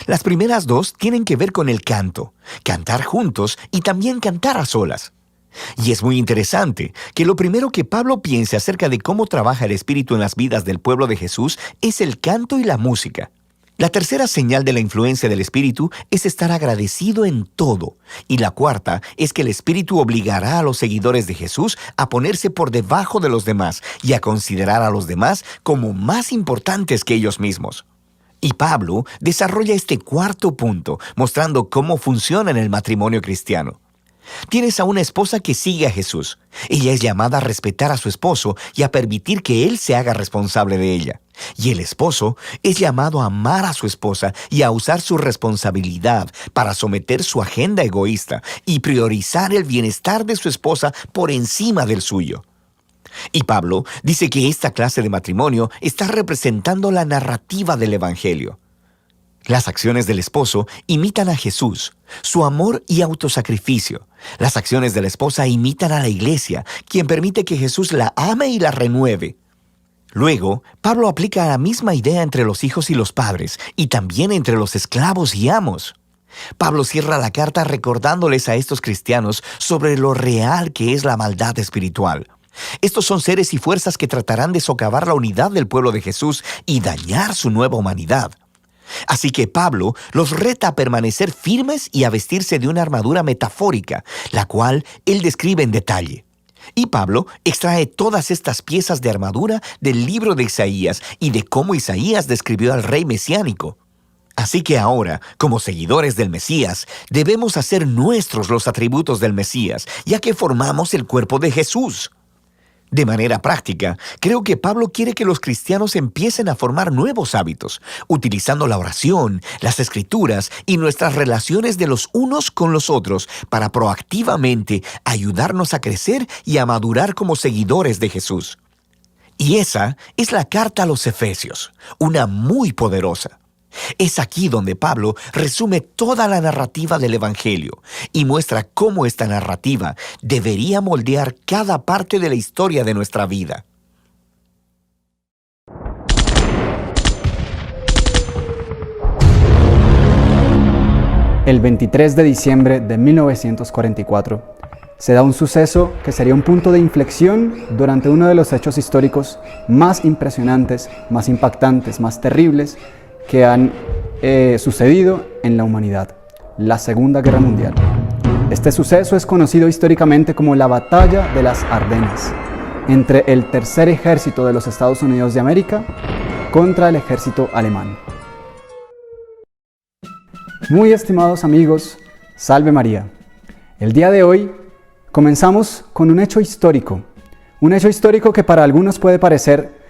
Las primeras 2 tienen que ver con el canto, cantar juntos y también cantar a solas. Y es muy interesante que lo primero que Pablo piensa acerca de cómo trabaja el Espíritu en las vidas del pueblo de Jesús es el canto y la música. La tercera señal de la influencia del Espíritu es estar agradecido en todo. Y la cuarta es que el Espíritu obligará a los seguidores de Jesús a ponerse por debajo de los demás y a considerar a los demás como más importantes que ellos mismos. Y Pablo desarrolla este cuarto punto, mostrando cómo funciona en el matrimonio cristiano. Tienes a una esposa que sigue a Jesús. Ella es llamada a respetar a su esposo y a permitir que él se haga responsable de ella. Y el esposo es llamado a amar a su esposa y a usar su responsabilidad para someter su agenda egoísta y priorizar el bienestar de su esposa por encima del suyo. Y Pablo dice que esta clase de matrimonio está representando la narrativa del Evangelio. Las acciones del esposo imitan a Jesús, su amor y autosacrificio. Las acciones de la esposa imitan a la iglesia, quien permite que Jesús la ame y la renueve. Luego, Pablo aplica la misma idea entre los hijos y los padres, y también entre los esclavos y amos. Pablo cierra la carta recordándoles a estos cristianos sobre lo real que es la maldad espiritual. Estos son seres y fuerzas que tratarán de socavar la unidad del pueblo de Jesús y dañar su nueva humanidad. Así que Pablo los reta a permanecer firmes y a vestirse de una armadura metafórica, la cual él describe en detalle. Y Pablo extrae todas estas piezas de armadura del libro de Isaías y de cómo Isaías describió al rey mesiánico. Así que ahora, como seguidores del Mesías, debemos hacer nuestros los atributos del Mesías, ya que formamos el cuerpo de Jesús. De manera práctica, creo que Pablo quiere que los cristianos empiecen a formar nuevos hábitos, utilizando la oración, las escrituras y nuestras relaciones de los unos con los otros para proactivamente ayudarnos a crecer y a madurar como seguidores de Jesús. Y esa es la carta a los Efesios, una muy poderosa. Es aquí donde Pablo resume toda la narrativa del Evangelio y muestra cómo esta narrativa debería moldear cada parte de la historia de nuestra vida. El 23 de diciembre de 1944 se da un suceso que sería un punto de inflexión durante uno de los hechos históricos más impresionantes, más impactantes, más terribles que han sucedido en la humanidad, la Segunda Guerra Mundial. Este suceso es conocido históricamente como la Batalla de las Ardenas, entre el Tercer Ejército de los Estados Unidos de América contra el ejército alemán. Muy estimados amigos, salve María. El día de hoy comenzamos con un hecho histórico que para algunos puede parecer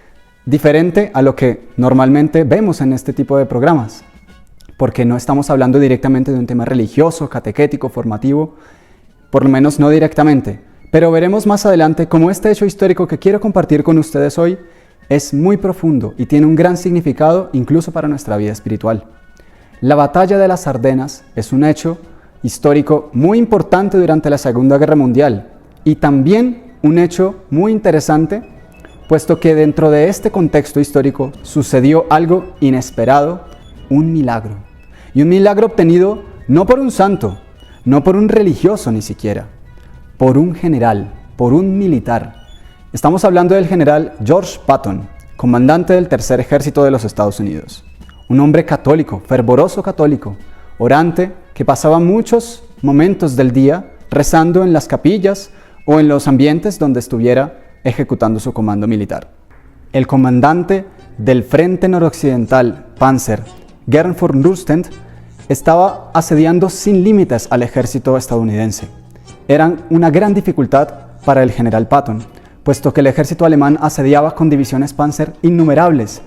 diferente a lo que normalmente vemos en este tipo de programas, porque no estamos hablando directamente de un tema religioso, catequético, formativo, por lo menos no directamente, Pero veremos más adelante cómo este hecho histórico que quiero compartir con ustedes hoy es muy profundo y tiene un gran significado incluso para nuestra vida espiritual. La batalla de las Ardenas es un hecho histórico muy importante durante la Segunda Guerra Mundial y también un hecho muy interesante, puesto que dentro de este contexto histórico sucedió algo inesperado, un milagro. Y un milagro obtenido no por un santo, no por un religioso ni siquiera, por un general, por un militar. Estamos hablando del general George Patton, comandante del Tercer Ejército de los Estados Unidos. Un hombre católico, fervoroso católico, orante, que pasaba muchos momentos del día rezando en las capillas o en los ambientes donde estuviera ejecutando su comando militar. El comandante del Frente Noroccidental Panzer, Gern von Rundstedt, estaba asediando sin límites al ejército estadounidense. Eran una gran dificultad para el general Patton, puesto que el ejército alemán asediaba con divisiones Panzer innumerables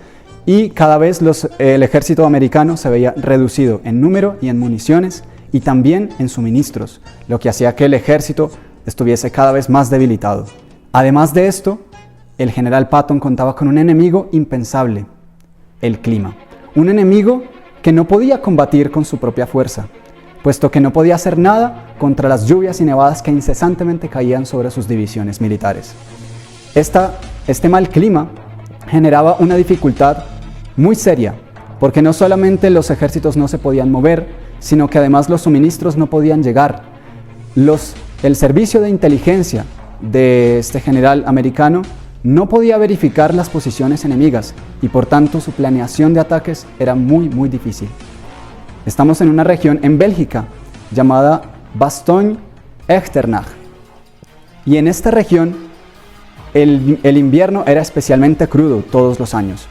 y cada vez el ejército americano se veía reducido en número y en municiones y también en suministros, lo que hacía que el ejército estuviese cada vez más debilitado. Además de esto, el general Patton contaba con un enemigo impensable, el clima. Un enemigo que no podía combatir con su propia fuerza, puesto que no podía hacer nada contra las lluvias y nevadas que incesantemente caían sobre sus divisiones militares. Este mal clima generaba una dificultad muy seria, porque no solamente los ejércitos no se podían mover, sino que además los suministros no podían llegar. El servicio de inteligencia de este general americano no podía verificar las posiciones enemigas y por tanto su planeación de ataques era muy difícil. Estamos en una región en Bélgica llamada Bastogne-Echternach y en esta región el invierno era especialmente crudo todos los años.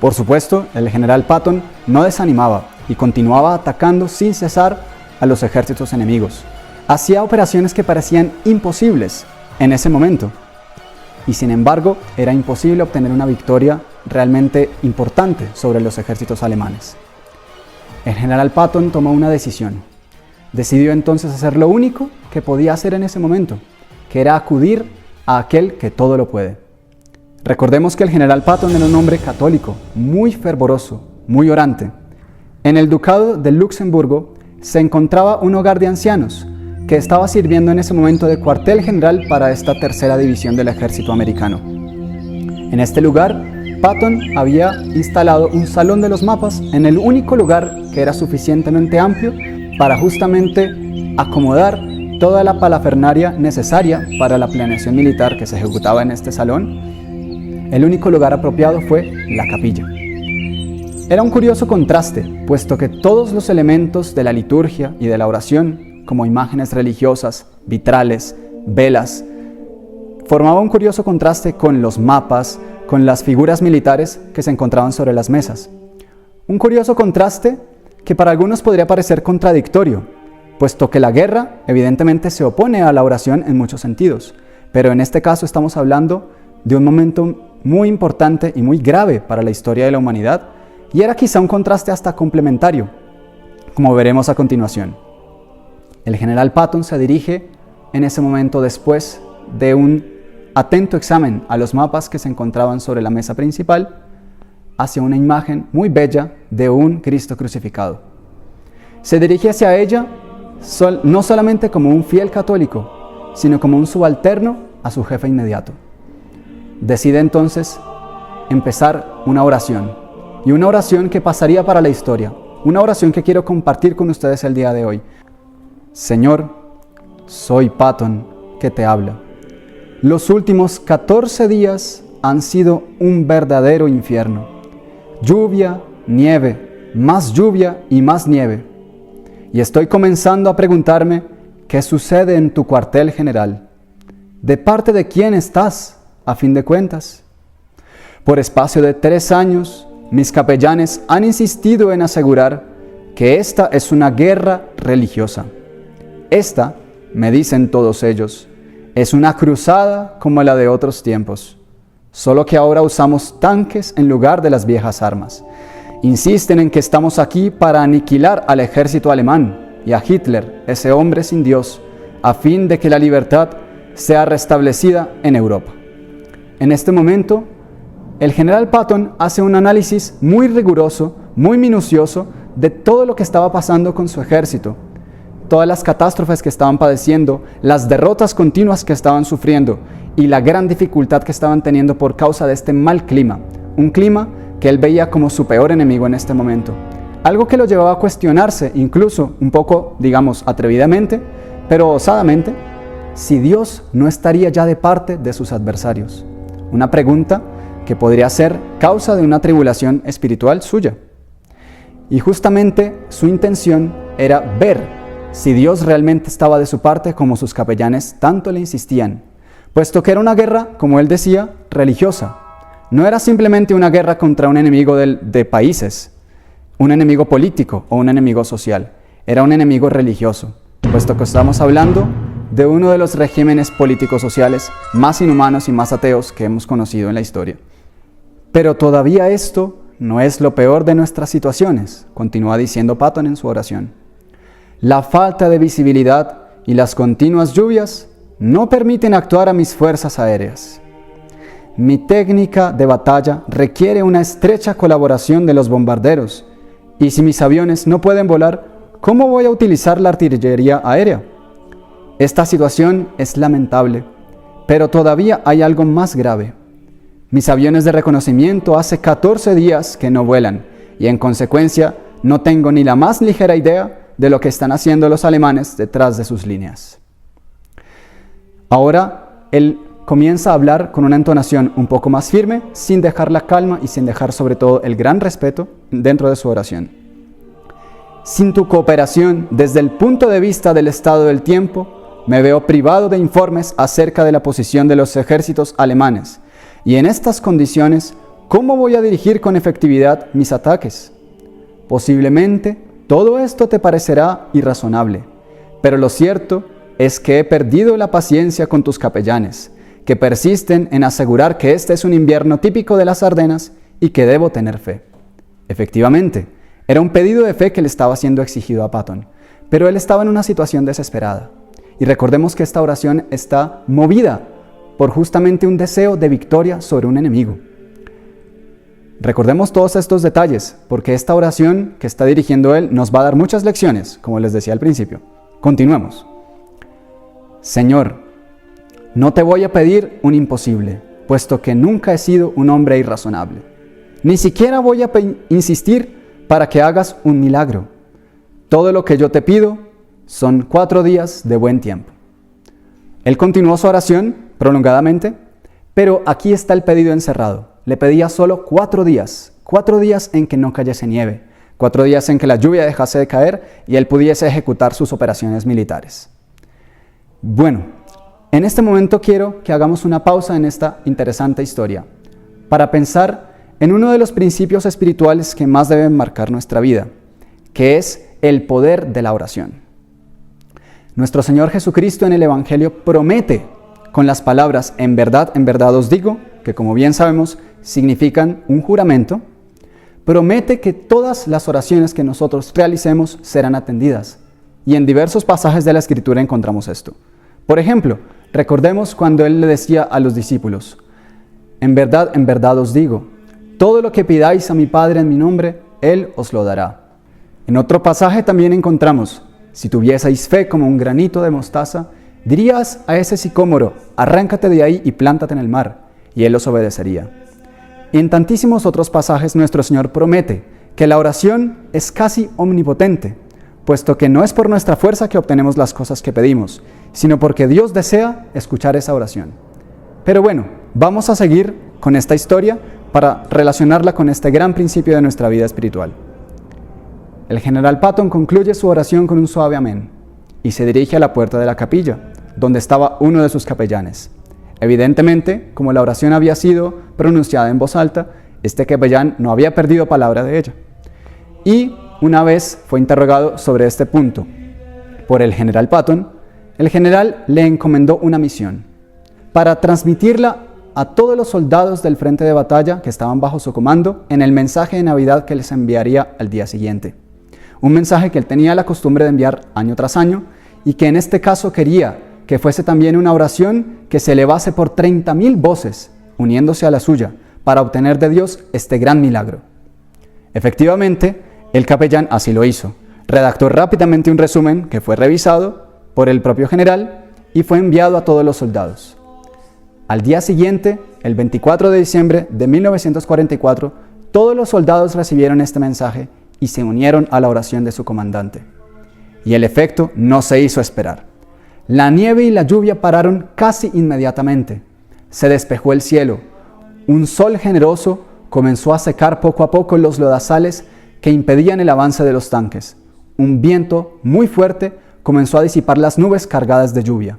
Por supuesto, el general Patton no desanimaba y continuaba atacando sin cesar a los ejércitos enemigos. Hacía operaciones que parecían imposibles en ese momento y sin embargo era imposible obtener una victoria realmente importante sobre los ejércitos alemanes. El general Patton tomó una decisión. Decidió entonces hacer lo único que podía hacer en ese momento, que era acudir a aquel que todo lo puede. Recordemos que el general Patton era un hombre católico, muy fervoroso, muy orante. En el ducado de Luxemburgo se encontraba un hogar de ancianos que estaba sirviendo en ese momento de cuartel general para esta tercera división del ejército americano. En este lugar, Patton había instalado un salón de los mapas en el único lugar que era suficientemente amplio para justamente acomodar toda la parafernalia necesaria para la planeación militar que se ejecutaba en este salón. El único lugar apropiado fue la capilla. Era un curioso contraste, puesto que todos los elementos de la liturgia y de la oración, como imágenes religiosas, vitrales, velas, formaban un curioso contraste con los mapas, con las figuras militares que se encontraban sobre las mesas. Un curioso contraste que para algunos podría parecer contradictorio, puesto que la guerra evidentemente se opone a la oración en muchos sentidos, pero en este caso estamos hablando de un momento muy importante y muy grave para la historia de la humanidad, y era quizá un contraste hasta complementario, como veremos a continuación. El general Patton se dirige en ese momento después de un atento examen a los mapas que se encontraban sobre la mesa principal hacia una imagen muy bella de un Cristo crucificado. Se dirige hacia ella no solamente como un fiel católico, sino como un subalterno a su jefe inmediato. Decide entonces empezar una oración, y una oración que pasaría para la historia, una oración que quiero compartir con ustedes el día de hoy. Señor, soy Patton que te habla. Los últimos 14 días han sido un verdadero infierno. Lluvia, nieve, más lluvia y más nieve. Y estoy comenzando a preguntarme qué sucede en tu cuartel general. ¿De parte de quién estás, a fin de cuentas? Por espacio de 3 años, mis capellanes han insistido en asegurar que esta es una guerra religiosa. Esta, me dicen todos ellos, es una cruzada como la de otros tiempos, solo que ahora usamos tanques en lugar de las viejas armas. Insisten en que estamos aquí para aniquilar al ejército alemán y a Hitler, ese hombre sin Dios, a fin de que la libertad sea restablecida en Europa. En este momento, el general Patton hace un análisis muy riguroso, muy minucioso, de todo lo que estaba pasando con su ejército, todas las catástrofes que estaban padeciendo, las derrotas continuas que estaban sufriendo y la gran dificultad que estaban teniendo por causa de este mal clima, un clima que él veía como su peor enemigo en este momento. Algo que lo llevaba a cuestionarse, incluso un poco, digamos, atrevidamente, pero osadamente, si Dios no estaría ya de parte de sus adversarios. Una pregunta que podría ser causa de una tribulación espiritual suya. Y justamente su intención era ver si Dios realmente estaba de su parte como sus capellanes tanto le insistían, puesto que era una guerra, como él decía, religiosa. No era simplemente una guerra contra un enemigo de países, un enemigo político o un enemigo social. Era un enemigo religioso, puesto que estamos hablando de uno de los regímenes políticos sociales más inhumanos y más ateos que hemos conocido en la historia. Pero todavía esto no es lo peor de nuestras situaciones, continúa diciendo Patton en su oración. La falta de visibilidad y las continuas lluvias no permiten actuar a mis fuerzas aéreas. Mi técnica de batalla requiere una estrecha colaboración de los bombarderos, y si mis aviones no pueden volar, ¿cómo voy a utilizar la artillería aérea? Esta situación es lamentable, pero todavía hay algo más grave. Mis aviones de reconocimiento hace 14 días que no vuelan, y en consecuencia no tengo ni la más ligera idea de lo que están haciendo los alemanes detrás de sus líneas. Ahora él comienza a hablar con una entonación un poco más firme, sin dejar la calma y sin dejar sobre todo el gran respeto dentro de su oración. Sin tu cooperación, desde el punto de vista del estado del tiempo, me veo privado de informes acerca de la posición de los ejércitos alemanes, y en estas condiciones, ¿cómo voy a dirigir con efectividad mis ataques? Posiblemente todo esto te parecerá irrazonable, pero lo cierto es que he perdido la paciencia con tus capellanes, que persisten en asegurar que este es un invierno típico de las Ardenas y que debo tener fe. Efectivamente, era un pedido de fe que le estaba siendo exigido a Patton, pero él estaba en una situación desesperada. Y recordemos que esta oración está movida por justamente un deseo de victoria sobre un enemigo. Recordemos todos estos detalles, porque esta oración que está dirigiendo él nos va a dar muchas lecciones, como les decía al principio. Continuemos. Señor, no te voy a pedir un imposible, puesto que nunca he sido un hombre irrazonable. Ni siquiera voy a insistir para que hagas un milagro. Todo lo que yo te pido son 4 días de buen tiempo. Él continuó su oración prolongadamente, pero aquí está el pedido encerrado. Le pedía solo 4 días, 4 días en que no cayese nieve, 4 días en que la lluvia dejase de caer y él pudiese ejecutar sus operaciones militares. Bueno, en este momento quiero que hagamos una pausa en esta interesante historia para pensar en uno de los principios espirituales que más deben marcar nuestra vida, que es el poder de la oración. Nuestro Señor Jesucristo en el Evangelio promete con las palabras en verdad os digo, que como bien sabemos significan un juramento, promete que todas las oraciones que nosotros realicemos serán atendidas. Y en diversos pasajes de la Escritura encontramos esto. Por ejemplo, recordemos cuando Él le decía a los discípulos, en verdad os digo, todo lo que pidáis a mi Padre en mi nombre, Él os lo dará. En otro pasaje también encontramos, si tuvieseis fe como un granito de mostaza, dirías a ese sicómoro, arráncate de ahí y plántate en el mar, y Él os obedecería. Y en tantísimos otros pasajes nuestro Señor promete que la oración es casi omnipotente, puesto que no es por nuestra fuerza que obtenemos las cosas que pedimos, sino porque Dios desea escuchar esa oración. Pero bueno, vamos a seguir con esta historia para relacionarla con este gran principio de nuestra vida espiritual. El general Patton concluye su oración con un suave amén y se dirige a la puerta de la capilla, donde estaba uno de sus capellanes. Evidentemente, como la oración había sido pronunciada en voz alta, este capellán no había perdido palabra de ella. Y una vez fue interrogado sobre este punto por el general Patton, el general le encomendó una misión para transmitirla a todos los soldados del frente de batalla que estaban bajo su comando en el mensaje de Navidad que les enviaría al día siguiente. Un mensaje que él tenía la costumbre de enviar año tras año y que en este caso quería que fuese también una oración que se elevase por 30.000 voces, uniéndose a la suya, para obtener de Dios este gran milagro. Efectivamente, el capellán así lo hizo. Redactó rápidamente un resumen que fue revisado por el propio general y fue enviado a todos los soldados. Al día siguiente, el 24 de diciembre de 1944, todos los soldados recibieron este mensaje y se unieron a la oración de su comandante. Y el efecto no se hizo esperar. La nieve y la lluvia pararon casi inmediatamente. Se despejó el cielo. Un sol generoso comenzó a secar poco a poco los lodazales que impedían el avance de los tanques. Un viento muy fuerte comenzó a disipar las nubes cargadas de lluvia.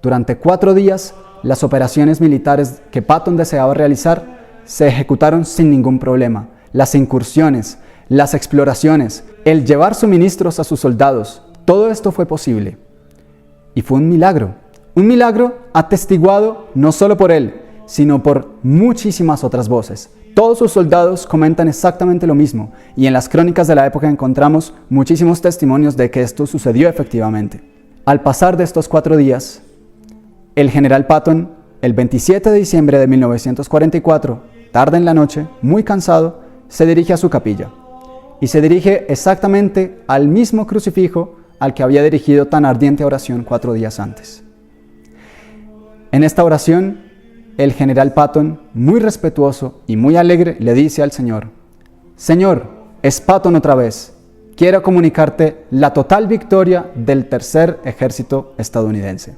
Durante 4 días, las operaciones militares que Patton deseaba realizar se ejecutaron sin ningún problema. Las incursiones, las exploraciones, el llevar suministros a sus soldados, todo esto fue posible. Y fue un milagro atestiguado no solo por él, sino por muchísimas otras voces. Todos sus soldados comentan exactamente lo mismo, y en las crónicas de la época encontramos muchísimos testimonios de que esto sucedió efectivamente. Al pasar de estos 4 días, el general Patton, el 27 de diciembre de 1944, tarde en la noche, muy cansado, se dirige a su capilla. Y se dirige exactamente al mismo crucifijo al que había dirigido tan ardiente oración 4 días antes. En esta oración, el general Patton, muy respetuoso y muy alegre, le dice al Señor: Señor, es Patton otra vez. Quiero comunicarte la total victoria del tercer ejército estadounidense.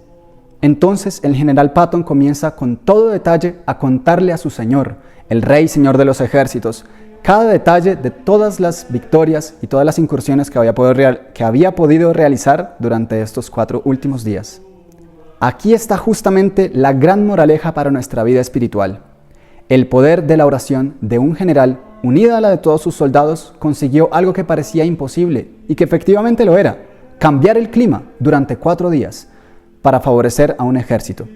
Entonces el general Patton comienza con todo detalle a contarle a su señor, el rey señor de los ejércitos, cada detalle de todas las victorias y todas las incursiones que había podido realizar durante estos 4 últimos días. Aquí está justamente la gran moraleja para nuestra vida espiritual. El poder de la oración de un general, unida a la de todos sus soldados, consiguió algo que parecía imposible y que efectivamente lo era: cambiar el clima durante 4 días para favorecer a un ejército.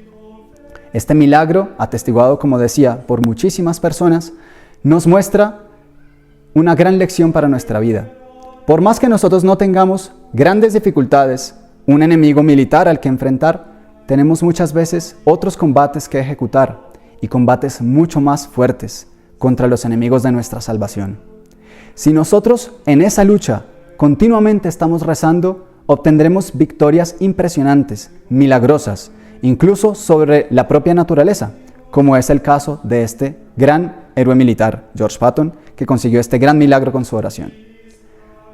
Este milagro, atestiguado, como decía, por muchísimas personas, nos muestra una gran lección para nuestra vida. Por más que nosotros no tengamos grandes dificultades, un enemigo militar al que enfrentar, tenemos muchas veces otros combates que ejecutar, y combates mucho más fuertes contra los enemigos de nuestra salvación. Si nosotros en esa lucha continuamente estamos rezando, obtendremos victorias impresionantes, milagrosas, incluso sobre la propia naturaleza, como es el caso de este gran héroe militar, George Patton, que consiguió este gran milagro con su oración.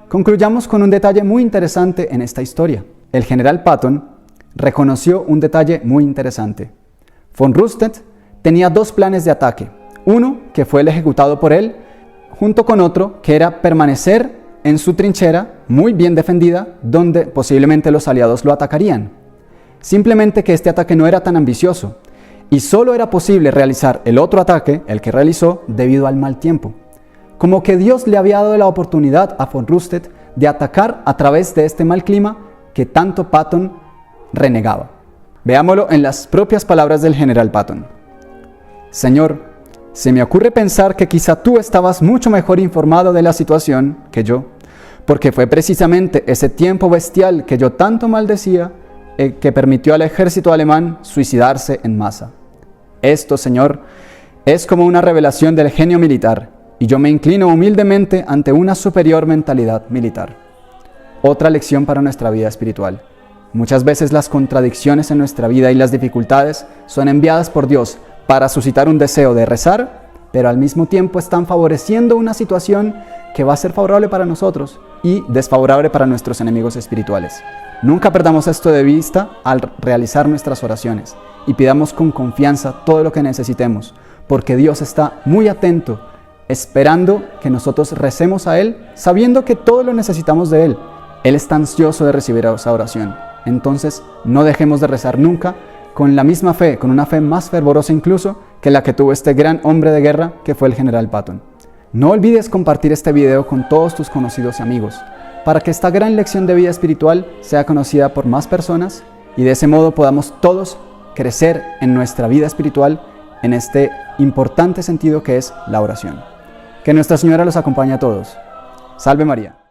Concluyamos con un detalle muy interesante en esta historia. El general Patton reconoció un detalle muy interesante. Von Rundstedt tenía 2 planes de ataque. Uno, que fue el ejecutado por él, junto con otro, que era permanecer en su trinchera, muy bien defendida, donde posiblemente los aliados lo atacarían. Simplemente que este ataque no era tan ambicioso, y solo era posible realizar el otro ataque, el que realizó, debido al mal tiempo. Como que Dios le había dado la oportunidad a von Rundstedt de atacar a través de este mal clima que tanto Patton renegaba. Veámoslo en las propias palabras del general Patton. Señor, se me ocurre pensar que quizá tú estabas mucho mejor informado de la situación que yo, porque fue precisamente ese tiempo bestial que yo tanto maldecía que permitió al ejército alemán suicidarse en masa. Esto, Señor, es como una revelación del genio militar, y yo me inclino humildemente ante una superior mentalidad militar. Otra lección para nuestra vida espiritual. Muchas veces las contradicciones en nuestra vida y las dificultades son enviadas por Dios para suscitar un deseo de rezar, pero al mismo tiempo están favoreciendo una situación que va a ser favorable para nosotros y desfavorable para nuestros enemigos espirituales. Nunca perdamos esto de vista al realizar nuestras oraciones y pidamos con confianza todo lo que necesitemos, porque Dios está muy atento, esperando que nosotros recemos a Él, sabiendo que todo lo necesitamos de Él. Él está ansioso de recibir esa oración. Entonces, no dejemos de rezar nunca con la misma fe, con una fe más fervorosa incluso que la que tuvo este gran hombre de guerra que fue el general Patton. No olvides compartir este video con todos tus conocidos y amigos, para que esta gran lección de vida espiritual sea conocida por más personas y de ese modo podamos todos crecer en nuestra vida espiritual en este importante sentido que es la oración. Que Nuestra Señora los acompañe a todos. Salve María.